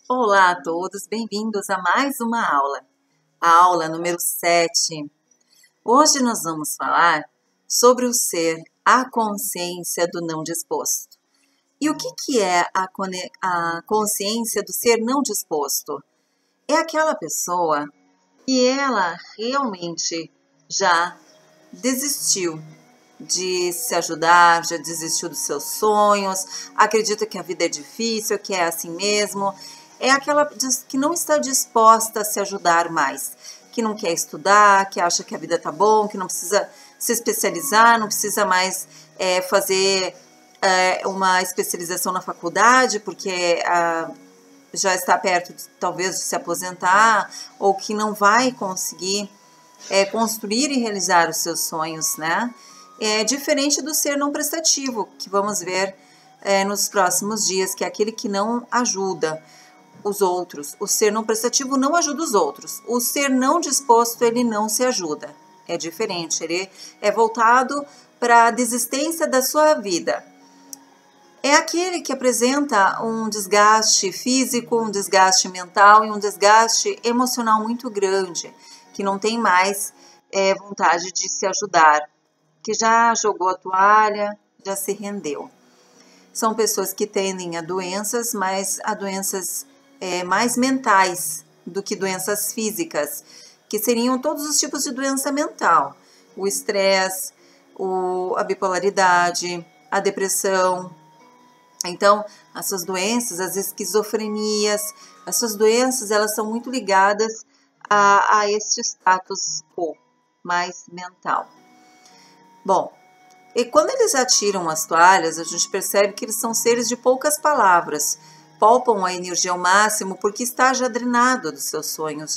Olá a todos, bem-vindos a mais uma aula, a aula número 7. Hoje nós vamos falar sobre o ser, a consciência do não disposto. E o que é a consciência do ser não disposto? É aquela pessoa que ela realmente já desistiu de se ajudar, já desistiu dos seus sonhos, acredita que a vida é difícil, que é assim mesmo. É aquela que não está disposta a se ajudar mais, que não quer estudar, que acha que a vida tá bom, que não precisa se especializar, não precisa mais fazer uma especialização na faculdade, porque já está perto, talvez, de se aposentar, ou que não vai conseguir construir e realizar os seus sonhos, né? É diferente do ser não prestativo, que vamos ver nos próximos dias, que é aquele que não ajuda os outros. O ser não prestativo não ajuda os outros. O ser não disposto, ele não se ajuda. É diferente, ele é voltado para a desistência da sua vida. É aquele que apresenta um desgaste físico, um desgaste mental e um desgaste emocional muito grande, que não tem mais vontade de se ajudar, que já jogou a toalha, já se rendeu. São pessoas que tendem a doenças, mas a doenças mais mentais do que doenças físicas, que seriam todos os tipos de doença mental. O estresse, a bipolaridade, a depressão. Então, essas doenças, as esquizofrenias, essas doenças, elas são muito ligadas a este status quo mais mental. Bom, e quando eles atiram as toalhas, a gente percebe que eles são seres de poucas palavras, poupam a energia ao máximo porque está já drenado dos seus sonhos,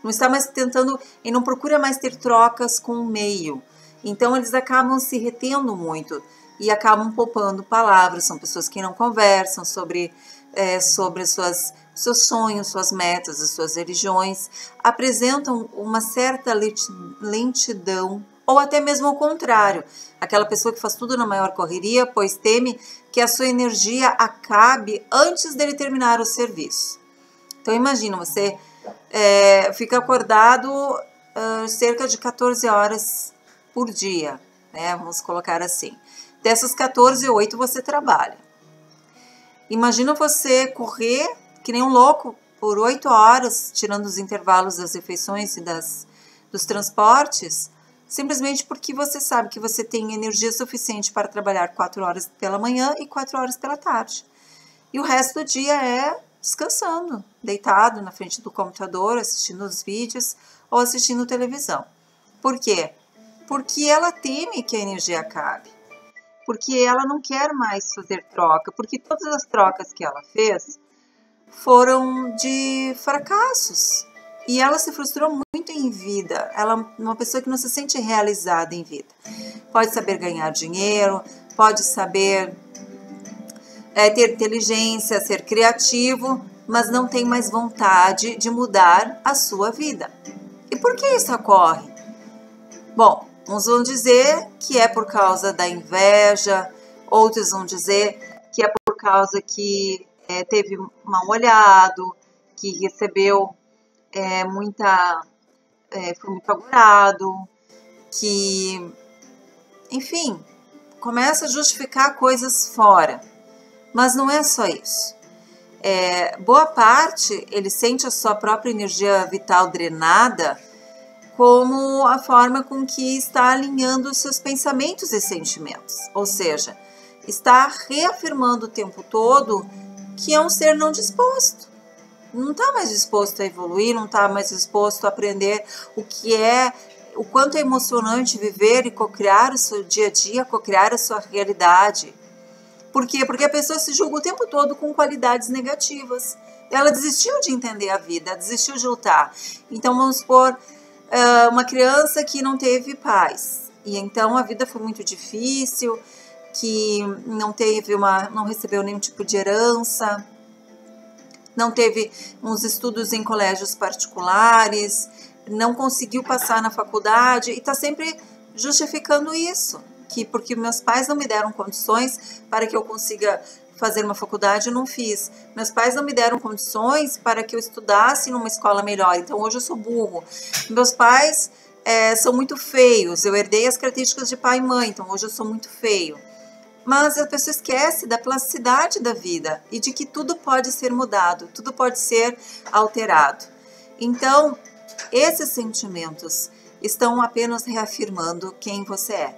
não está mais tentando e não procura mais ter trocas com o meio. Então eles acabam se retendo muito e acabam poupando palavras. São pessoas que não conversam sobre seus sonhos, suas metas, as suas religiões, apresentam uma certa lentidão, ou até mesmo ao contrário, aquela pessoa que faz tudo na maior correria, pois teme que a sua energia acabe antes dele terminar o serviço. Então imagina, você fica acordado cerca de 14 horas por dia, né? Vamos colocar assim. Dessas 14, 8 você trabalha. Imagina você correr que nem um louco por 8 horas, tirando os intervalos das refeições e dos transportes, simplesmente porque você sabe que você tem energia suficiente para trabalhar 4 horas pela manhã e 4 horas pela tarde. E o resto do dia é descansando, deitado na frente do computador, assistindo os vídeos ou assistindo televisão. Por quê? Porque ela teme que a energia acabe. Porque ela não quer mais fazer troca, porque todas as trocas que ela fez foram de fracassos. E ela se frustrou muito em vida. Ela é uma pessoa que não se sente realizada em vida. Pode saber ganhar dinheiro, pode saber ter inteligência, ser criativo, mas não tem mais vontade de mudar a sua vida. E por que isso ocorre? Bom, uns vão dizer que é por causa da inveja, outros vão dizer que é por causa que teve mal olhado, que recebeu foi muito agorado, que, enfim, começa a justificar coisas fora. Mas não é só isso. Boa parte, ele sente a sua própria energia vital drenada como a forma com que está alinhando os seus pensamentos e sentimentos. Ou seja, está reafirmando o tempo todo que é um ser não disposto. Não está mais disposto a evoluir, não está mais disposto a aprender o quanto é emocionante viver e cocriar o seu dia a dia, cocriar a sua realidade. Por quê? Porque a pessoa se julga o tempo todo com qualidades negativas. Ela desistiu de entender a vida, desistiu de lutar. Então, vamos supor, uma criança que não teve pais. E então a vida foi muito difícil, que não recebeu nenhum tipo de herança, não teve uns estudos em colégios particulares, não conseguiu passar na faculdade e está sempre justificando isso, porque meus pais não me deram condições para que eu consiga fazer uma faculdade, eu não fiz. Meus pais não me deram condições para que eu estudasse numa escola melhor, então hoje eu sou burro. Meus pais são muito feios, eu herdei as características de pai e mãe, então hoje eu sou muito feio. Mas a pessoa esquece da plasticidade da vida e de que tudo pode ser mudado, tudo pode ser alterado. Então, esses sentimentos estão apenas reafirmando quem você é.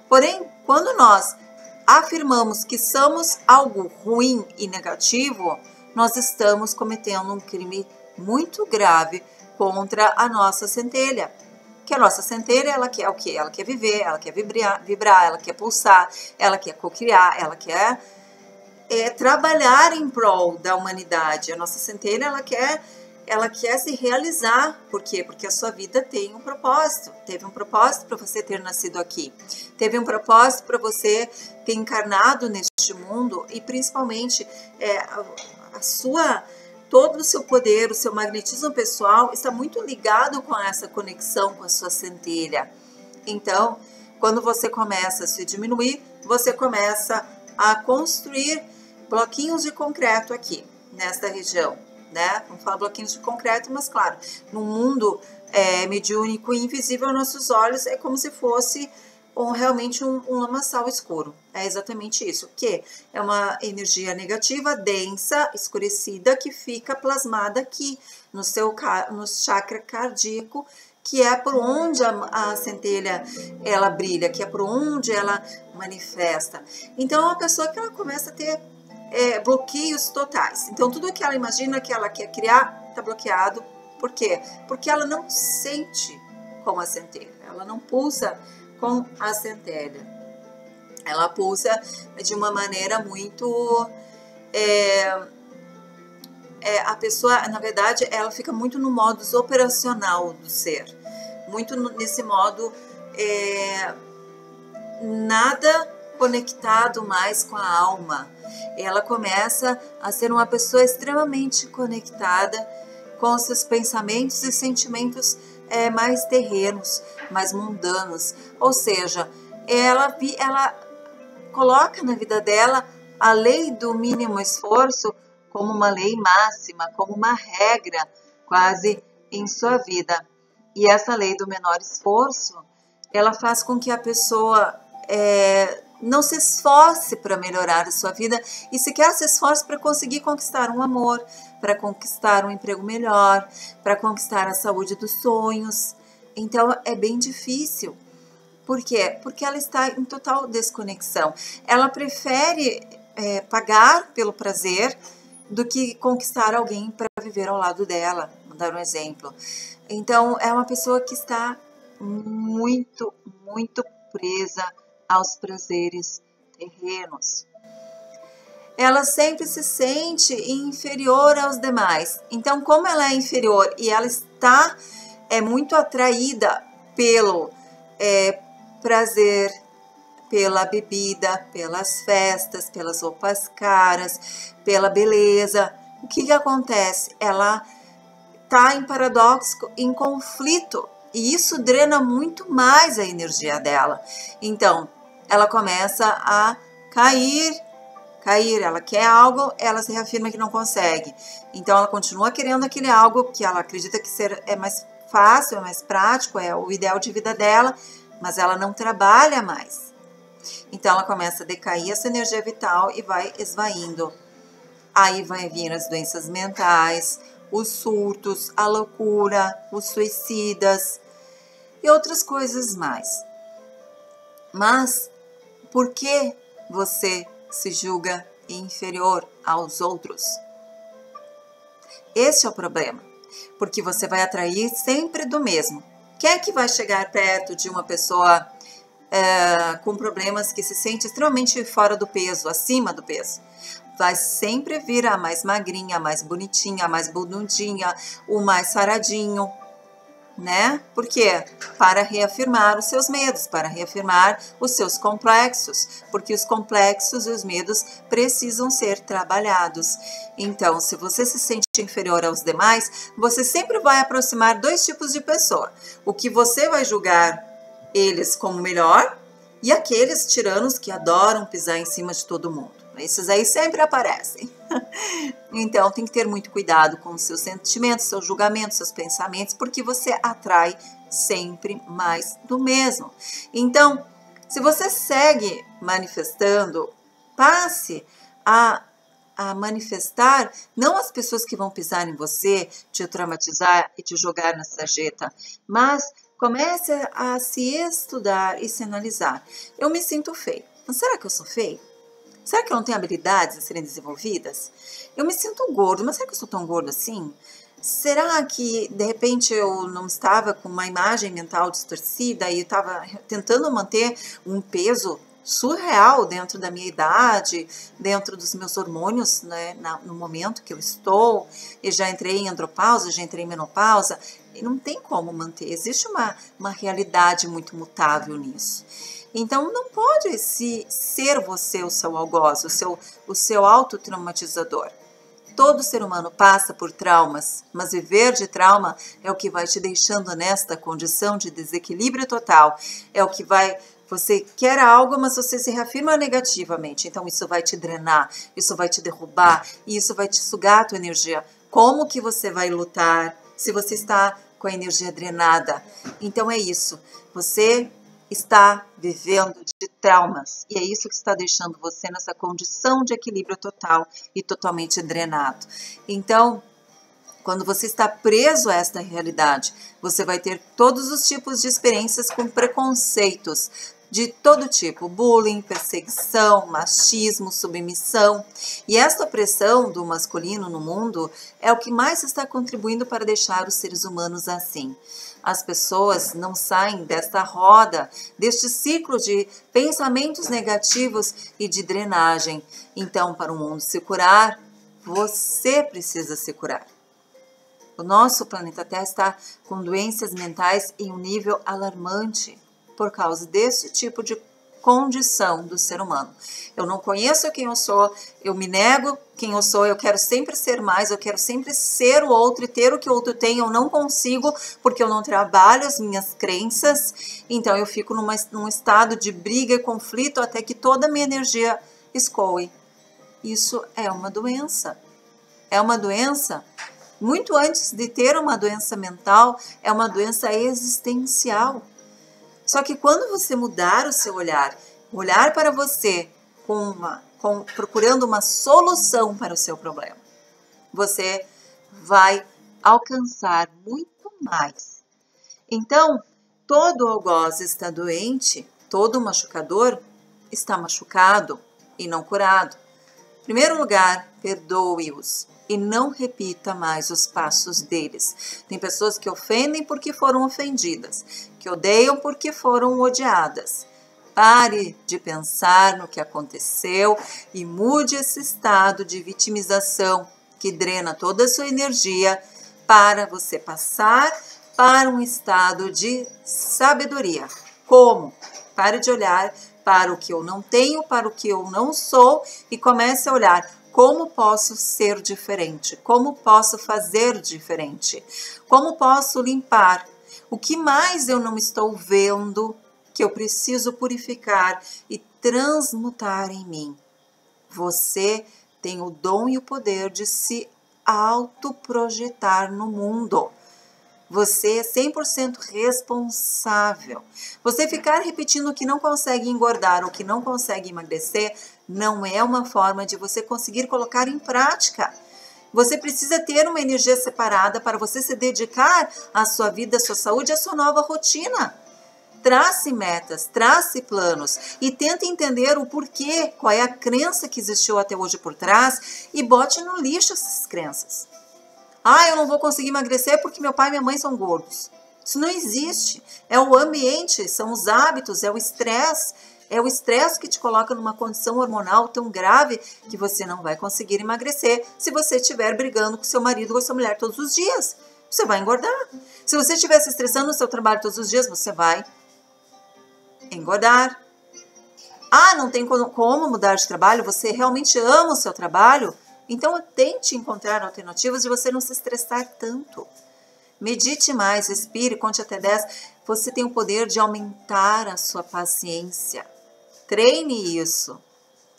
Porém, quando nós afirmamos que somos algo ruim e negativo, nós estamos cometendo um crime muito grave contra a nossa centelha. Que a nossa centelha, ela quer o quê? Ela quer viver, ela quer vibrar, ela quer pulsar, ela quer cocriar, ela quer trabalhar em prol da humanidade. A nossa centelha, ela quer se realizar. Por quê? Porque a sua vida tem um propósito. Teve um propósito para você ter nascido aqui. Teve um propósito para você ter encarnado neste mundo e principalmente todo o seu poder, o seu magnetismo pessoal está muito ligado com essa conexão com a sua centelha. Então, quando você começa a se diminuir, você começa a construir bloquinhos de concreto aqui, nesta região, né? Vamos falar bloquinhos de concreto, mas claro, no mundo mediúnico e invisível aos nossos olhos, é como se fosse realmente um lamaçal escuro. É exatamente isso, que é uma energia negativa, densa, escurecida, que fica plasmada aqui no chakra cardíaco, que é por onde a centelha ela brilha, que é por onde ela manifesta. Então é uma pessoa que ela começa a ter bloqueios totais. Então tudo que ela imagina que ela quer criar está bloqueado. Por quê? Porque ela não sente com a centelha, ela não pulsa com a centelha. Ela pulsa de uma maneira muito... a pessoa, na verdade, ela fica muito no modus operacional do ser. Muito nesse modo, nada conectado mais com a alma. Ela começa a ser uma pessoa extremamente conectada com os seus pensamentos e sentimentos mais terrenos, mais mundanos. Ou seja, ela coloca na vida dela a lei do mínimo esforço como uma lei máxima, como uma regra quase em sua vida. E essa lei do menor esforço, ela faz com que a pessoa não se esforce para melhorar a sua vida e sequer se esforce para conseguir conquistar um amor, para conquistar um emprego melhor, para conquistar a saúde dos sonhos. Então é bem difícil. Por quê? Porque ela está em total desconexão. Ela prefere pagar pelo prazer do que conquistar alguém para viver ao lado dela. Vou dar um exemplo. Então é uma pessoa que está muito, muito presa aos prazeres terrenos. Ela sempre se sente inferior aos demais. Então, como ela é inferior e ela está muito atraída pelo prazer, pela bebida, pelas festas, pelas roupas caras, pela beleza, o que acontece? Ela está em paradoxo, em conflito, e isso drena muito mais a energia dela. Então, ela começa a cair, ela quer algo, ela se reafirma que não consegue. Então, ela continua querendo aquele algo que ela acredita que é mais fácil, é mais prático, é o ideal de vida dela, mas ela não trabalha mais. Então, ela começa a decair essa energia vital e vai esvaindo. Aí vai vir as doenças mentais, os surtos, a loucura, os suicidas e outras coisas mais. Mas por que você se julga inferior aos outros? Esse é o problema, porque você vai atrair sempre do mesmo. Quem é que vai chegar perto de uma pessoa com problemas, que se sente extremamente fora do peso, acima do peso? Vai sempre vir a mais magrinha, a mais bonitinha, a mais bunudinha, o mais saradinho, né? Por quê? Para reafirmar os seus medos, para reafirmar os seus complexos, porque os complexos e os medos precisam ser trabalhados. Então, se você se sente inferior aos demais, você sempre vai aproximar dois tipos de pessoa. O que você vai julgar eles como melhor e aqueles tiranos que adoram pisar em cima de todo mundo. Esses aí sempre aparecem. Então, tem que ter muito cuidado com os seus sentimentos, seus julgamentos, seus pensamentos, porque você atrai sempre mais do mesmo. Então, se você segue manifestando, passe a manifestar não as pessoas que vão pisar em você, te traumatizar e te jogar na sarjeta, mas comece a se estudar e se analisar. Eu me sinto feio, mas será que eu sou feio? Será que eu não tenho habilidades a serem desenvolvidas? Eu me sinto gordo, mas será que eu sou tão gordo assim? Será que, de repente, eu não estava com uma imagem mental distorcida e estava tentando manter um peso surreal dentro da minha idade, dentro dos meus hormônios, né, no momento que eu estou, e já entrei em andropausa, já entrei em menopausa, e não tem como manter, existe uma realidade muito mutável nisso. Então, não pode ser você o seu algoz, o seu autotraumatizador. Todo ser humano passa por traumas, mas viver de trauma é o que vai te deixando nesta condição de desequilíbrio total. É o que vai... Você quer algo, mas você se reafirma negativamente. Então, isso vai te drenar, isso vai te derrubar, e isso vai te sugar a tua energia. Como que você vai lutar se você está com a energia drenada? Então, é isso. Você está vivendo de traumas, e é isso que está deixando você nessa condição de equilíbrio total e totalmente drenado. Então, quando você está preso a esta realidade, você vai ter todos os tipos de experiências com preconceitos de todo tipo, bullying, perseguição, machismo, submissão. E esta opressão do masculino no mundo é o que mais está contribuindo para deixar os seres humanos assim. As pessoas não saem desta roda, deste ciclo de pensamentos negativos e de drenagem. Então, para o mundo se curar, você precisa se curar. O nosso planeta Terra está com doenças mentais em um nível alarmante por causa desse tipo de condição do ser humano. Eu não conheço quem eu sou, eu me nego quem eu sou, eu quero sempre ser mais, eu quero sempre ser o outro e ter o que o outro tem, eu não consigo porque eu não trabalho as minhas crenças, então eu fico num estado de briga e conflito até que toda a minha energia escoe. Isso é uma doença. É uma doença, muito antes de ter uma doença mental, é uma doença existencial. Só que quando você mudar o seu olhar para você procurando uma solução para o seu problema, você vai alcançar muito mais. Então, todo algoz está doente, todo machucador está machucado e não curado. Em primeiro lugar, perdoe-os e não repita mais os passos deles. Tem pessoas que ofendem porque foram ofendidas, que odeiam porque foram odiadas. Pare de pensar no que aconteceu e mude esse estado de vitimização que drena toda a sua energia para você passar para um estado de sabedoria. Como? Pare de olhar para o que eu não tenho, para o que eu não sou e comece a olhar como posso ser diferente, como posso fazer diferente, como posso limpar, o que mais eu não estou vendo que eu preciso purificar e transmutar em mim. Você tem o dom e o poder de se autoprojetar no mundo. Você é 100% responsável. Você ficar repetindo que não consegue engordar ou que não consegue emagrecer não é uma forma de você conseguir colocar em prática. Você precisa ter uma energia separada para você se dedicar à sua vida, à sua saúde, à sua nova rotina. Trace metas, trace planos e tente entender o porquê, qual é a crença que existiu até hoje por trás e bote no lixo essas crenças. Eu não vou conseguir emagrecer porque meu pai e minha mãe são gordos. Isso não existe. É o ambiente, são os hábitos, é o estresse. É o estresse que te coloca numa condição hormonal tão grave que você não vai conseguir emagrecer se você estiver brigando com seu marido ou com sua mulher todos os dias. Você vai engordar. Se você estiver se estressando no seu trabalho todos os dias, você vai engordar. Não tem como mudar de trabalho? Você realmente ama o seu trabalho? Então, tente encontrar alternativas de você não se estressar tanto. Medite mais, respire, conte até 10. Você tem o poder de aumentar a sua paciência. Treine isso.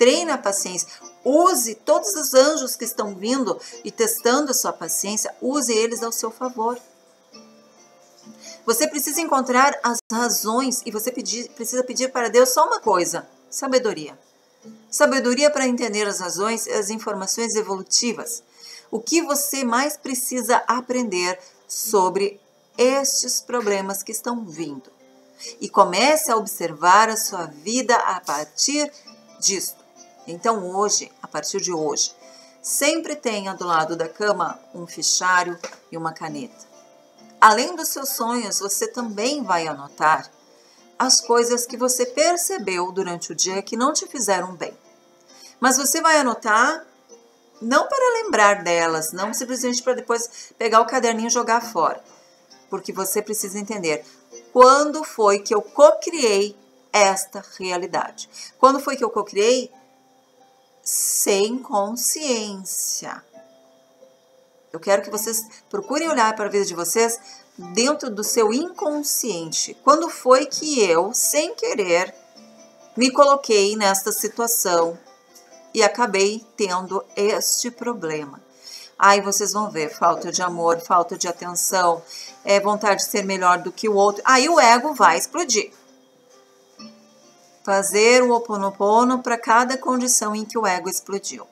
treine a paciência. Use todos os anjos que estão vindo e testando a sua paciência, use eles ao seu favor. Você precisa encontrar as razões e você precisa pedir para Deus só uma coisa: sabedoria. Sabedoria para entender as razões e as informações evolutivas. O que você mais precisa aprender sobre estes problemas que estão vindo. E comece a observar a sua vida a partir disto. Então hoje, a partir de hoje, sempre tenha do lado da cama um fichário e uma caneta. Além dos seus sonhos, você também vai anotar as coisas que você percebeu durante o dia que não te fizeram bem. Mas você vai anotar não para lembrar delas, não simplesmente para depois pegar o caderninho e jogar fora. Porque você precisa entender quando foi que eu cocriei esta realidade. Quando foi que eu cocriei? Sem consciência. Eu quero que vocês procurem olhar para a vida de vocês dentro do seu inconsciente. Quando foi que eu, sem querer, me coloquei nesta situação e acabei tendo este problema? Aí vocês vão ver falta de amor, falta de atenção, vontade de ser melhor do que o outro. Aí o ego vai explodir. Fazer o Ho Oponopono para cada condição em que o ego explodiu.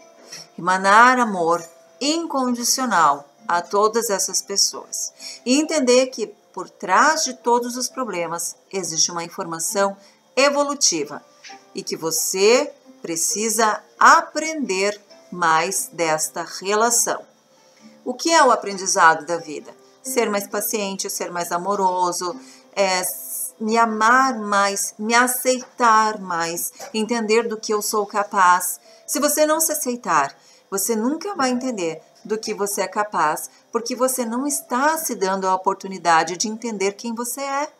Emanar amor incondicional a todas essas pessoas. E entender que por trás de todos os problemas existe uma informação evolutiva e que você precisa aprender mais desta relação. O que é o aprendizado da vida? Ser mais paciente, ser mais amoroso, me amar mais, me aceitar mais, entender do que eu sou capaz. Se você não se aceitar, você nunca vai entender do que você é capaz, porque você não está se dando a oportunidade de entender quem você é.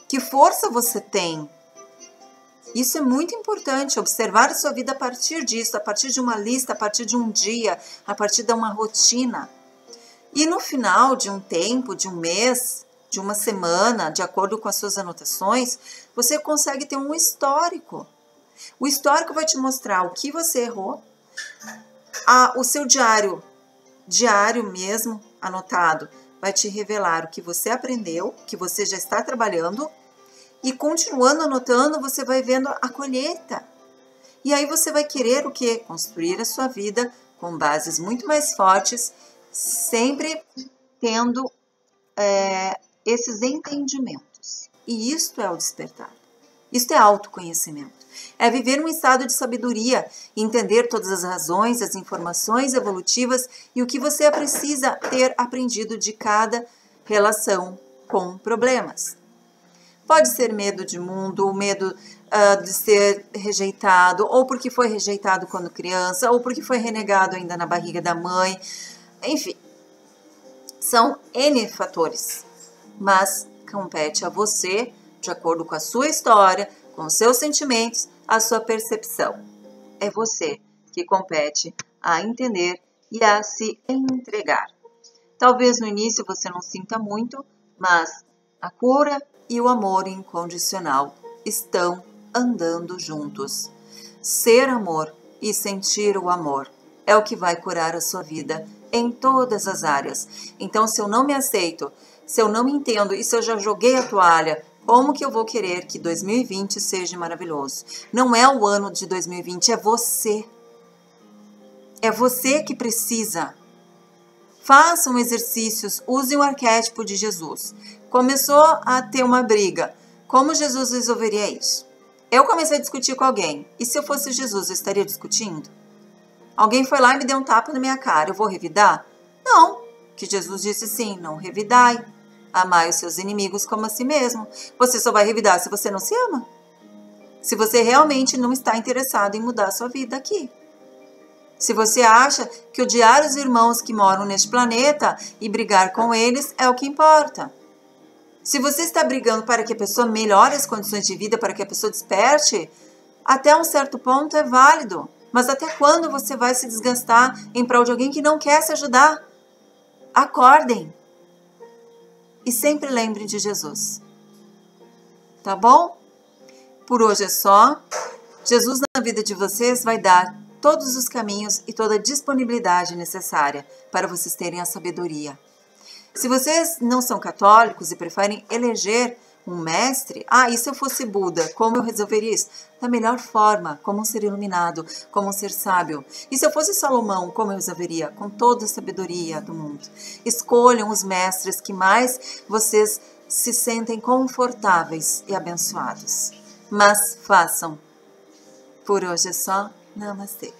Que força você tem? Isso é muito importante, observar a sua vida a partir disso, a partir de uma lista, a partir de um dia, a partir de uma rotina. E no final de um tempo, de um mês, de uma semana, de acordo com as suas anotações, você consegue ter um histórico. O histórico vai te mostrar o que você errou. O seu diário mesmo, anotado, vai te revelar o que você aprendeu, o que você já está trabalhando. E continuando anotando, você vai vendo a colheita. E aí você vai querer o quê? Construir a sua vida com bases muito mais fortes, sempre tendo esses entendimentos. E isto é o despertar. Isto é autoconhecimento. É viver um estado de sabedoria, entender todas as razões, as informações evolutivas e o que você precisa ter aprendido de cada relação com problemas. Pode ser medo de mundo, medo de ser rejeitado, ou porque foi rejeitado quando criança, ou porque foi renegado ainda na barriga da mãe. Enfim, são N fatores, mas compete a você, de acordo com a sua história, com os seus sentimentos, a sua percepção. É você que compete a entender e a se entregar. Talvez no início você não sinta muito, mas a cura e o amor incondicional estão andando juntos. Ser amor e sentir o amor é o que vai curar a sua vida em todas as áreas. Então, se eu não me aceito, se eu não me entendo e se eu já joguei a toalha, como que eu vou querer que 2020 seja maravilhoso? Não é o ano de 2020, é você. É você que precisa. Façam exercícios, use o arquétipo de Jesus. Começou a ter uma briga. Como Jesus resolveria isso? Eu comecei a discutir com alguém. E se eu fosse Jesus, eu estaria discutindo? Alguém foi lá e me deu um tapa na minha cara. Eu vou revidar? Não. Que Jesus disse sim, não revidai. Amai os seus inimigos como a si mesmo. Você só vai revidar se você não se ama. Se você realmente não está interessado em mudar a sua vida aqui. Se você acha que odiar os irmãos que moram neste planeta e brigar com eles é o que importa. Se você está brigando para que a pessoa melhore as condições de vida, para que a pessoa desperte, até um certo ponto é válido. Mas até quando você vai se desgastar em prol de alguém que não quer se ajudar? Acordem. E sempre lembrem de Jesus. Tá bom? Por hoje é só. Jesus na A vida de vocês vai dar todos os caminhos e toda a disponibilidade necessária para vocês terem a sabedoria. Se vocês não são católicos e preferem eleger um mestre, e se eu fosse Buda, como eu resolveria isso? Da melhor forma, como um ser iluminado, como um ser sábio. E se eu fosse Salomão, como eu resolveria? Com toda a sabedoria do mundo. Escolham os mestres que mais vocês se sentem confortáveis e abençoados. Mas façam. Por hoje é só. Namastê.